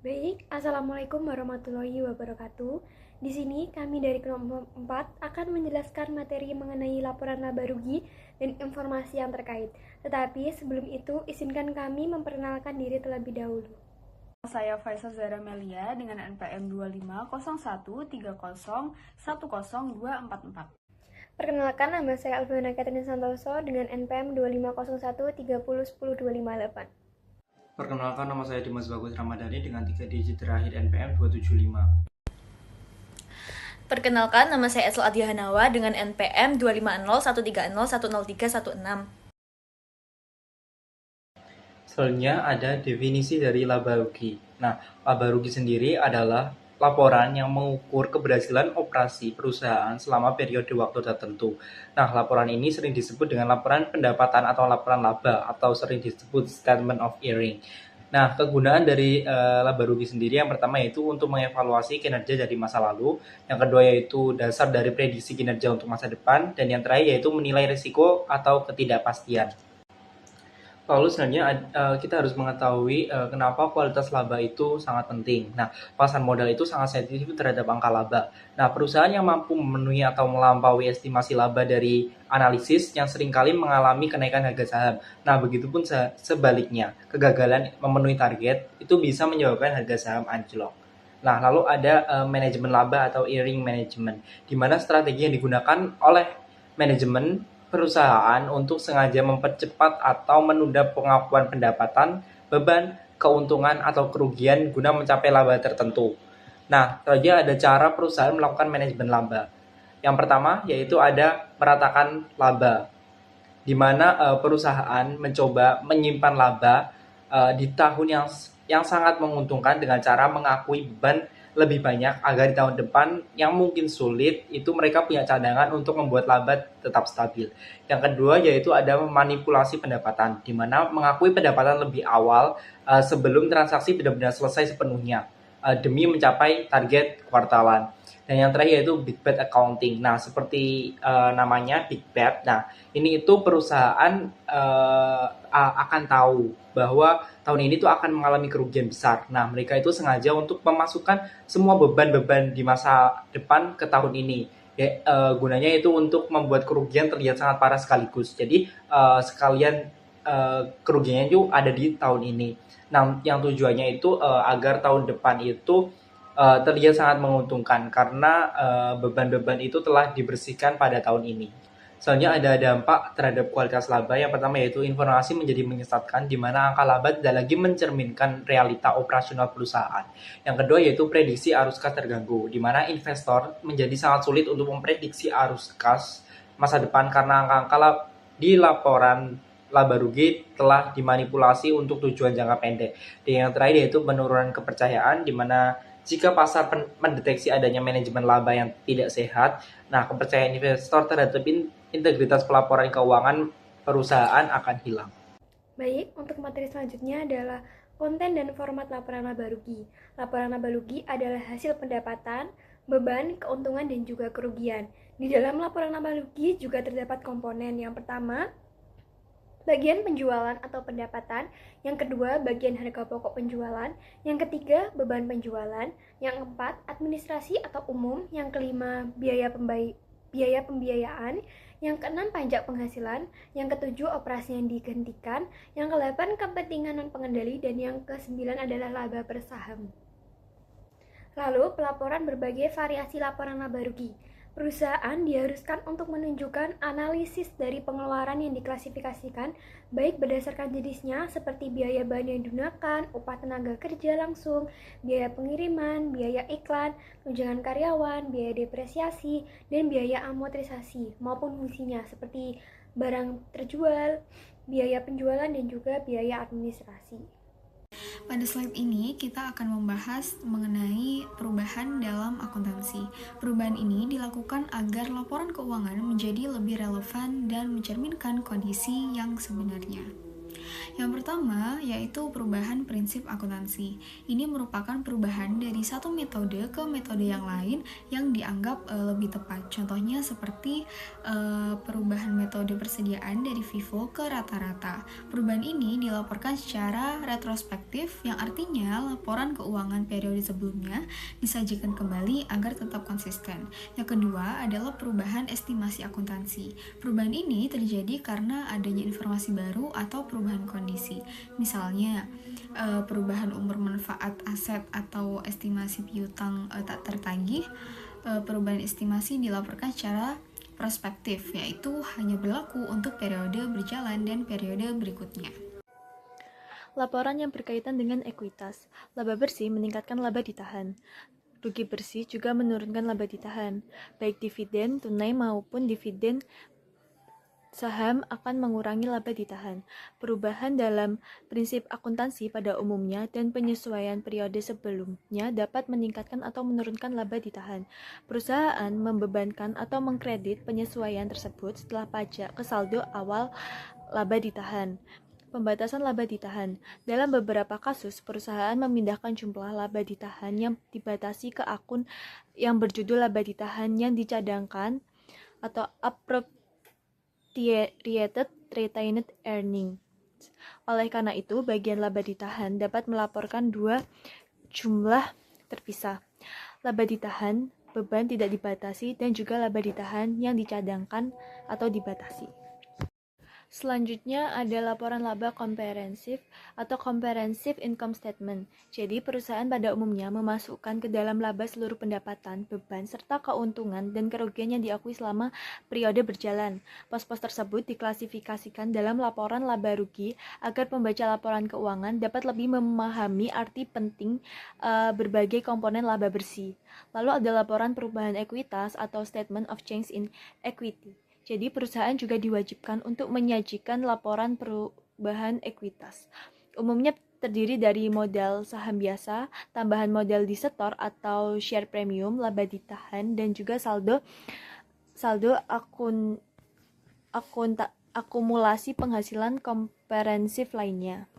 Baik, Assalamualaikum warahmatullahi wabarakatuh. Di sini kami dari kelompok 4 akan menjelaskan materi mengenai laporan laba rugi dan informasi yang terkait. Tetapi sebelum itu, izinkan kami memperkenalkan diri terlebih dahulu. Saya Faisal Zahra Melia dengan NPM 25013010102444. Perkenalkan, nama saya Alfiana Catherine Santoso dengan NPM 250130101028. Perkenalkan, nama saya Dimas Bagus Ramadhani dengan 3 digit terakhir NPM 275. Perkenalkan, nama saya Esel Adia Hanawa dengan NPM 25013010316. Selanjutnya ada definisi dari laba rugi. Nah, laba rugi sendiri adalah laporan yang mengukur keberhasilan operasi perusahaan selama periode waktu tertentu. Nah, laporan ini sering disebut dengan laporan pendapatan atau laporan laba atau sering disebut statement of earning. Nah, kegunaan dari laba rugi sendiri yang pertama yaitu untuk mengevaluasi kinerja dari masa lalu, yang kedua yaitu dasar dari prediksi kinerja untuk masa depan, dan yang terakhir yaitu menilai risiko atau ketidakpastian. Lalu sebenarnya kita harus mengetahui kenapa kualitas laba itu sangat penting. Nah, pasar modal itu sangat sensitif terhadap angka laba. Nah, perusahaan yang mampu memenuhi atau melampaui estimasi laba dari analisis yang seringkali mengalami kenaikan harga saham. Nah, begitupun sebaliknya, kegagalan memenuhi target itu bisa menyebabkan harga saham anjlok. Nah, lalu ada manajemen laba atau earning management, di mana strategi yang digunakan oleh manajemen perusahaan untuk sengaja mempercepat atau menunda pengakuan pendapatan, beban, keuntungan, atau kerugian guna mencapai laba tertentu. Nah, saja ada cara perusahaan melakukan manajemen laba. Yang pertama yaitu ada meratakan laba, di mana perusahaan mencoba menyimpan laba di tahun yang sangat menguntungkan dengan cara mengakui beban lebih banyak agar di tahun depan yang mungkin sulit itu mereka punya cadangan untuk membuat laba tetap stabil. Yang kedua yaitu ada manipulasi pendapatan, di mana mengakui pendapatan lebih awal sebelum transaksi benar-benar selesai sepenuhnya demi mencapai target kuartalan. Dan yang terakhir yaitu big bet accounting. Nah, seperti namanya big bet. Nah, ini itu perusahaan akan tahu bahwa tahun ini tuh akan mengalami kerugian besar. Nah, mereka itu sengaja untuk memasukkan semua beban-beban di masa depan ke tahun ini. Ya, gunanya itu untuk membuat kerugian terlihat sangat parah sekaligus. Jadi sekalian kerugiannya itu ada di tahun ini. Nah, yang tujuannya itu agar tahun depan itu terlihat sangat menguntungkan karena beban-beban itu telah dibersihkan pada tahun ini. Selanjutnya ada dampak terhadap kualitas laba. Yang pertama yaitu informasi menjadi menyesatkan, di mana angka laba tidak lagi mencerminkan realita operasional perusahaan. Yang kedua yaitu prediksi arus kas terganggu, di mana investor menjadi sangat sulit untuk memprediksi arus kas masa depan karena angka-angka di laporan laba rugi telah dimanipulasi untuk tujuan jangka pendek. Dan yang terakhir yaitu penurunan kepercayaan, di mana jika pasar mendeteksi adanya manajemen laba yang tidak sehat, nah kepercayaan investor terhadap integritas pelaporan keuangan perusahaan akan hilang. Baik, untuk materi selanjutnya adalah konten dan format laporan laba rugi. Laporan laba rugi adalah hasil pendapatan, beban, keuntungan, dan juga kerugian. Di dalam laporan laba rugi juga terdapat komponen. Yang pertama, bagian penjualan atau pendapatan, yang kedua bagian harga pokok penjualan, yang ketiga beban penjualan, yang keempat administrasi atau umum, yang kelima biaya pembiayaan, yang keenam pajak penghasilan, yang ketujuh operasi yang dihentikan, yang kedelapan kepentingan non pengendali, dan yang kesembilan adalah laba per saham. Lalu pelaporan berbagai variasi laporan laba rugi. Perusahaan diharuskan untuk menunjukkan analisis dari pengeluaran yang diklasifikasikan, baik berdasarkan jenisnya seperti biaya bahan yang digunakan, upah tenaga kerja langsung, biaya pengiriman, biaya iklan, tunjangan karyawan, biaya depresiasi, dan biaya amortisasi maupun fungsinya seperti barang terjual, biaya penjualan, dan juga biaya administrasi. Pada slide ini kita akan membahas mengenai perubahan dalam akuntansi. Perubahan ini dilakukan agar laporan keuangan menjadi lebih relevan dan mencerminkan kondisi yang sebenarnya. Yang pertama yaitu perubahan prinsip akuntansi. Ini merupakan perubahan dari satu metode ke metode yang lain yang dianggap lebih tepat. Contohnya seperti perubahan metode persediaan dari FIFO ke rata-rata. Perubahan ini dilaporkan secara retrospektif, yang artinya laporan keuangan periode sebelumnya disajikan kembali agar tetap konsisten. Yang kedua adalah perubahan estimasi akuntansi. Perubahan ini terjadi karena adanya informasi baru atau perubahan kondisi. Misalnya, perubahan umur manfaat aset atau estimasi piutang tak tertagih. Perubahan estimasi dilaporkan secara prospektif, yaitu hanya berlaku untuk periode berjalan dan periode berikutnya. Laporan yang berkaitan dengan ekuitas. Laba bersih meningkatkan laba ditahan. Rugi bersih juga menurunkan laba ditahan. Baik dividen tunai maupun dividen saham akan mengurangi laba ditahan. Perubahan dalam prinsip akuntansi pada umumnya dan penyesuaian periode sebelumnya dapat meningkatkan atau menurunkan laba ditahan. Perusahaan membebankan atau mengkredit penyesuaian tersebut setelah pajak ke saldo awal laba ditahan. Pembatasan laba ditahan. Dalam beberapa kasus, perusahaan memindahkan jumlah laba ditahan yang dibatasi ke akun yang berjudul laba ditahan yang dicadangkan atau appropriated retained earnings. Oleh karena itu, bagian laba ditahan dapat melaporkan dua jumlah terpisah. Laba ditahan, beban tidak dibatasi, dan juga laba ditahan yang dicadangkan atau dibatasi. Selanjutnya ada laporan laba komprehensif atau comprehensive income statement. Jadi perusahaan pada umumnya memasukkan ke dalam laba seluruh pendapatan, beban, serta keuntungan dan kerugian yang diakui selama periode berjalan. Pos-pos tersebut diklasifikasikan dalam laporan laba rugi agar pembaca laporan keuangan dapat lebih memahami arti penting berbagai komponen laba bersih. Lalu ada laporan perubahan ekuitas atau statement of change in equity. Jadi perusahaan juga diwajibkan untuk menyajikan laporan perubahan ekuitas. Umumnya terdiri dari modal saham biasa, tambahan modal disetor atau share premium, laba ditahan, dan juga saldo akumulasi penghasilan komprehensif lainnya.